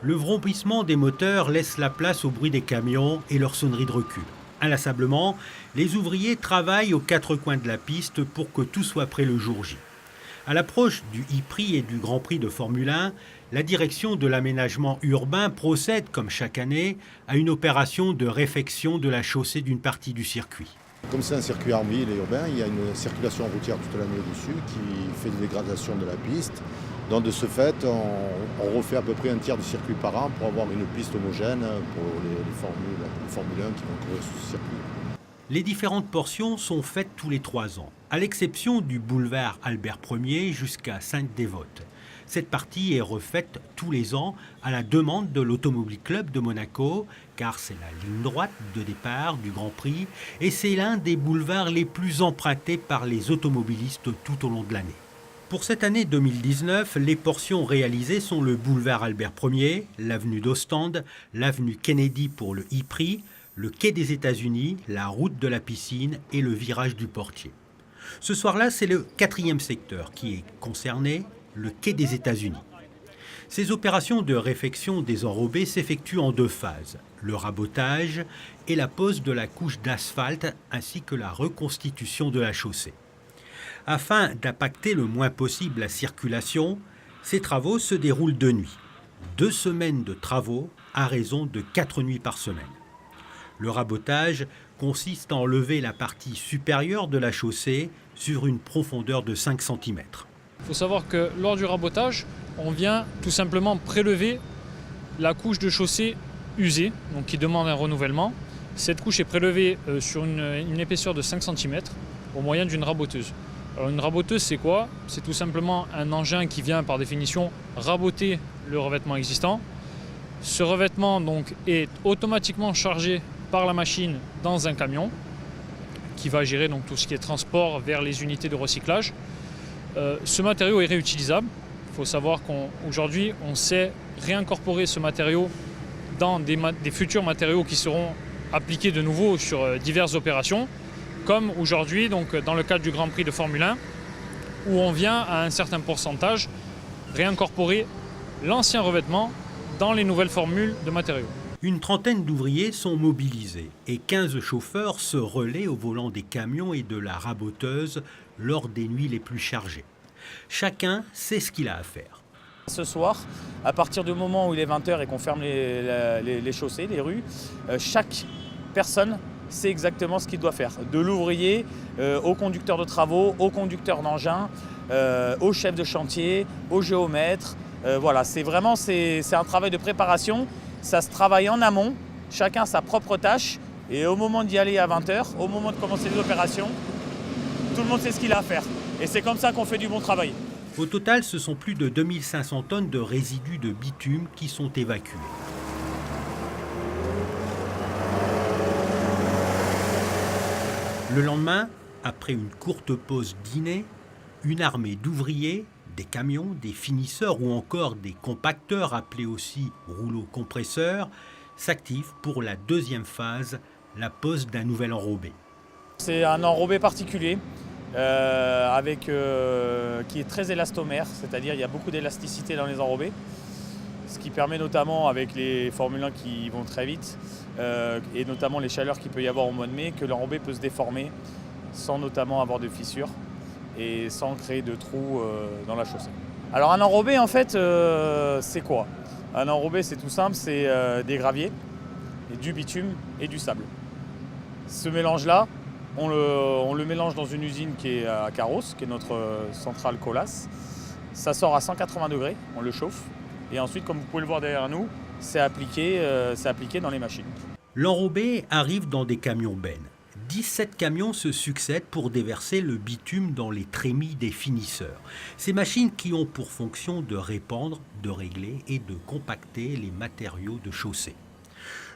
Le vrombissement des moteurs laisse la place au bruit des camions et leur sonnerie de recul. Inlassablement, les ouvriers travaillent aux quatre coins de la piste pour que tout soit prêt le jour J. À l'approche du e-Prix et du Grand Prix de Formule 1, la direction de l'aménagement urbain procède, comme chaque année, à une opération de réfection de la chaussée d'une partie du circuit. Comme c'est un circuit en ville et urbain, il y a une circulation routière toute l'année dessus qui fait des dégradations de la piste. Donc de ce fait, on refait à peu près un tiers du circuit par an pour avoir une piste homogène pour les Formule 1 qui vont courir sur ce circuit. Les différentes portions sont faites tous les 3 ans, à l'exception du boulevard Albert Ier jusqu'à Sainte-Dévote. Cette partie est refaite tous les ans à la demande de l'Automobile Club de Monaco, car c'est la ligne droite de départ du Grand Prix et c'est l'un des boulevards les plus empruntés par les automobilistes tout au long de l'année. Pour cette année 2019, les portions réalisées sont le boulevard Albert Ier, l'avenue d'Ostende, l'avenue Kennedy pour le e-Prix, le quai des États-Unis, la route de la piscine et le virage du Portier. Ce soir-là, c'est le 4e secteur qui est concerné, le quai des États-Unis. Ces opérations de réfection des enrobés s'effectuent en 2 phases, le rabotage et la pose de la couche d'asphalte ainsi que la reconstitution de la chaussée. Afin d'impacter le moins possible la circulation, ces travaux se déroulent de nuit. 2 semaines de travaux à raison de 4 nuits par semaine. Le rabotage consiste à enlever la partie supérieure de la chaussée sur une profondeur de 5 cm. Il faut savoir que lors du rabotage, on vient tout simplement prélever la couche de chaussée usée, donc qui demande un renouvellement. Cette couche est prélevée sur une épaisseur de 5 cm au moyen d'une raboteuse. Alors une raboteuse, c'est quoi? C'est tout simplement un engin qui vient par définition raboter le revêtement existant. Ce revêtement donc, est automatiquement chargé par la machine dans un camion qui va gérer donc, tout ce qui est transport vers les unités de recyclage. Ce matériau est réutilisable. Il faut savoir qu'aujourd'hui, on sait réincorporer ce matériau dans des futurs matériaux qui seront appliqués de nouveau sur diverses opérations, comme aujourd'hui, donc dans le cadre du Grand Prix de Formule 1, où on vient à un certain pourcentage réincorporer l'ancien revêtement dans les nouvelles formules de matériaux. Une trentaine d'ouvriers sont mobilisés et 15 chauffeurs se relaient au volant des camions et de la raboteuse lors des nuits les plus chargées. Chacun sait ce qu'il a à faire. Ce soir, à partir du moment où il est 20h et qu'on ferme les chaussées, les rues, chaque personne sait exactement ce qu'il doit faire. De l'ouvrier au conducteur de travaux, au conducteur d'engin, au chef de chantier, au géomètre. Voilà, c'est un travail de préparation. Ça se travaille en amont, chacun sa propre tâche. Et au moment d'y aller à 20h, au moment de commencer les opérations, tout le monde sait ce qu'il a à faire. Et c'est comme ça qu'on fait du bon travail. Au total, ce sont plus de 2500 tonnes de résidus de bitume qui sont évacués. Le lendemain, après une courte pause dîner, une armée d'ouvriers, des camions, des finisseurs ou encore des compacteurs appelés aussi rouleaux compresseurs s'active pour la 2e phase, la pose d'un nouvel enrobé. C'est un enrobé particulier qui est très élastomère, c'est-à-dire il y a beaucoup d'élasticité dans les enrobés, ce qui permet notamment avec les Formule 1 qui vont très vite et notamment les chaleurs qu'il peut y avoir au mois de mai, que l'enrobé peut se déformer sans notamment avoir de fissures et sans créer de trous dans la chaussée. Alors un enrobé en fait c'est quoi? Un enrobé c'est tout simple, c'est des graviers, du bitume et du sable. Ce mélange-là, on le mélange dans une usine qui est à Carros, qui est notre centrale Colas. Ça sort à 180 degrés, on le chauffe. Et ensuite, comme vous pouvez le voir derrière nous, c'est appliqué dans les machines. L'enrobé arrive dans des camions bennes. 17 camions se succèdent pour déverser le bitume dans les trémies des finisseurs. Ces machines qui ont pour fonction de répandre, de régler et de compacter les matériaux de chaussée.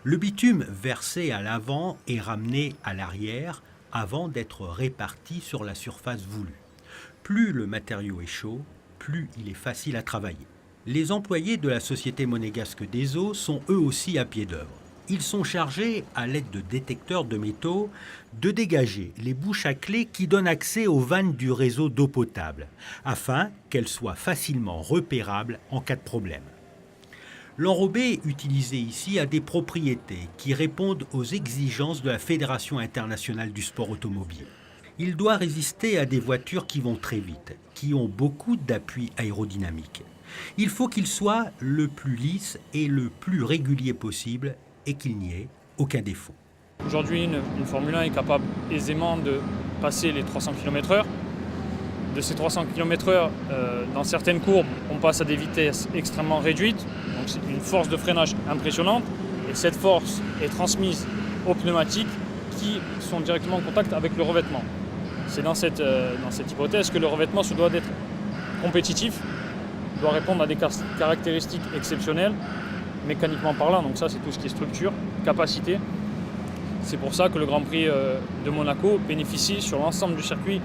Le bitume versé à l'avant est ramené à l'arrière avant d'être réparti sur la surface voulue. Plus le matériau est chaud, plus il est facile à travailler. Les employés de la société monégasque des eaux sont eux aussi à pied d'œuvre. Ils sont chargés, à l'aide de détecteurs de métaux, de dégager les bouches à clé qui donnent accès aux vannes du réseau d'eau potable, afin qu'elles soient facilement repérables en cas de problème. L'enrobé utilisé ici a des propriétés qui répondent aux exigences de la Fédération internationale du sport automobile. Il doit résister à des voitures qui vont très vite, qui ont beaucoup d'appui aérodynamique. Il faut qu'il soit le plus lisse et le plus régulier possible et qu'il n'y ait aucun défaut. Aujourd'hui, une Formule 1 est capable aisément de passer les 300 km/h. De ces 300 km/h, dans certaines courbes, on passe à des vitesses extrêmement réduites. Donc c'est une force de freinage impressionnante. Et cette force est transmise aux pneumatiques qui sont directement en contact avec le revêtement. C'est dans cette hypothèse que le revêtement se doit d'être compétitif, doit répondre à des caractéristiques exceptionnelles, mécaniquement parlant. Donc ça, c'est tout ce qui est structure, capacité. C'est pour ça que le Grand Prix de Monaco bénéficie sur l'ensemble du circuit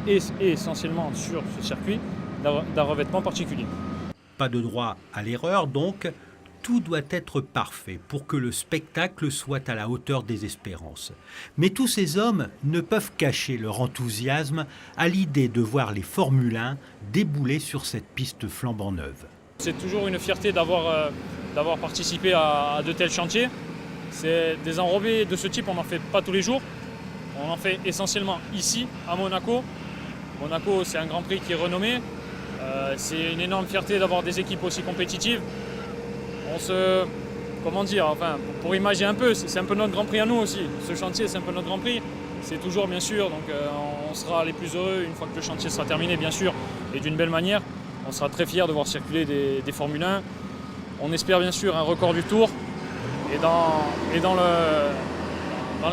et essentiellement sur ce circuit d'un revêtement particulier. Pas de droit à l'erreur donc, tout doit être parfait pour que le spectacle soit à la hauteur des espérances. Mais tous ces hommes ne peuvent cacher leur enthousiasme à l'idée de voir les Formule 1 débouler sur cette piste flambant neuve. C'est toujours une fierté d'avoir participé à de tels chantiers. C'est des enrobés de ce type, on n'en fait pas tous les jours. On en fait essentiellement ici, à Monaco. Monaco, c'est un Grand Prix qui est renommé. C'est une énorme fierté d'avoir des équipes aussi compétitives. Pour imaginer un peu, c'est un peu notre Grand Prix à nous aussi. Ce chantier, c'est un peu notre Grand Prix. C'est toujours, bien sûr, donc on sera les plus heureux une fois que le chantier sera terminé, bien sûr, et d'une belle manière. On sera très fiers de voir circuler des Formule 1. On espère, bien sûr, un record du Tour. Et dans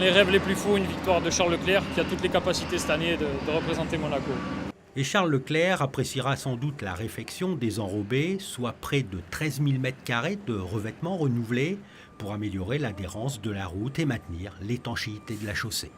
les rêves les plus fous, une victoire de Charles Leclerc qui a toutes les capacités cette année de représenter Monaco. Et Charles Leclerc appréciera sans doute la réfection des enrobés, soit près de 13 000 m² de revêtements renouvelés pour améliorer l'adhérence de la route et maintenir l'étanchéité de la chaussée.